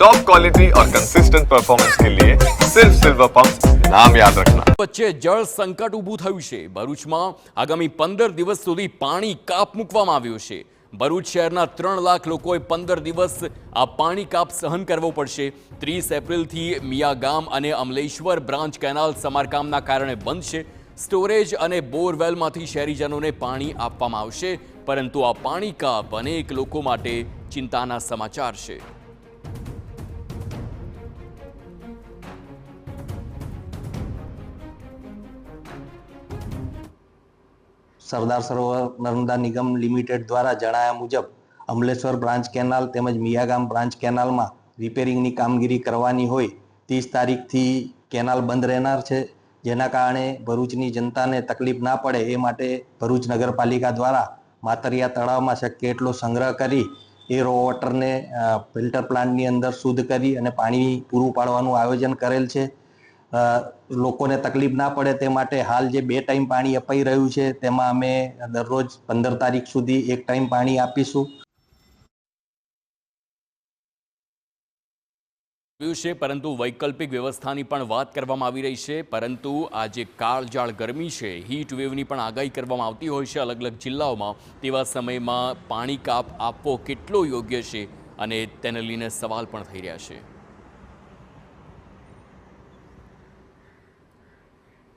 Top quality और consistent performance के लिए सिर्फ सिल्वर पंप नाम याद रखना। વચ્ચે જળ સંકટ ઊભું થયું છે। ભરૂચમાં આગામી 15 દિવસ સુધી પાણી કાપ મૂકવામાં આવ્યો છે। ભરૂચ શહેરના 3 લાખ લોકોએ 15 દિવસ આ પાણી કાપ સહન કરવો પડશે। 30 એપ્રિલથી મિયાગામ અને અમલેશ્વર બ્રાન્ચ કેનાલ સમારકામના કારણે બંધ છે। સ્ટોરેજ અને બોરવેલમાંથી શહેરીજનોને પાણી આપવામાં આવશે, પરંતુ આ પાણી કાપ અનેક લોકો માટે ચિંતાના સમાચાર છે। સરદાર સરોવર નર્મદા નિગમ લિમિટેડ દ્વારા જણાવ્યા મુજબ અમલેશ્વર બ્રાન્ચ કેનાલ તેમજ મિયાગામ બ્રાન્ચ કેનાલમાં રિપેરિંગની કામગીરી કરવાની હોય 30 તારીખથી કેનાલ બંધ રહેનાર છે, જેના કારણે ભરૂચની જનતાને તકલીફ ના પડે એ માટે ભરૂચ નગરપાલિકા દ્વારા માતરિયા તળાવમાં શક્ય એટલો સંગ્રહ કરી એ રો વોટરને ફિલ્ટર પ્લાન્ટની અંદર શુદ્ધ કરી અને પાણી પૂરું પાડવાનું આયોજન કરેલ છે। લોકોને તકલીફ ના પડે તે માટે હાલ જે 2 ટાઈમ પાણી અપાઈ રહ્યું છે તેમાં અમે દરરોજ 15 તારીખ સુધી 1 ટાઈમ પાણી આપીશું। પરંતુ વૈકલ્પિક વ્યવસ્થાની પણ વાત કરવામાં આવી રહી છે। પરંતુ આ જે કાળઝાળ ગરમી છે, હીટ વેવની પણ આગાહી કરવામાં આવતી હોય છે અલગ અલગ જિલ્લાઓમાં। તેવા સમયમાં પાણી કાપ આપવો કેટલો યોગ્ય છે અને તેને લઈને સવાલ પણ થઈ રહ્યા છે।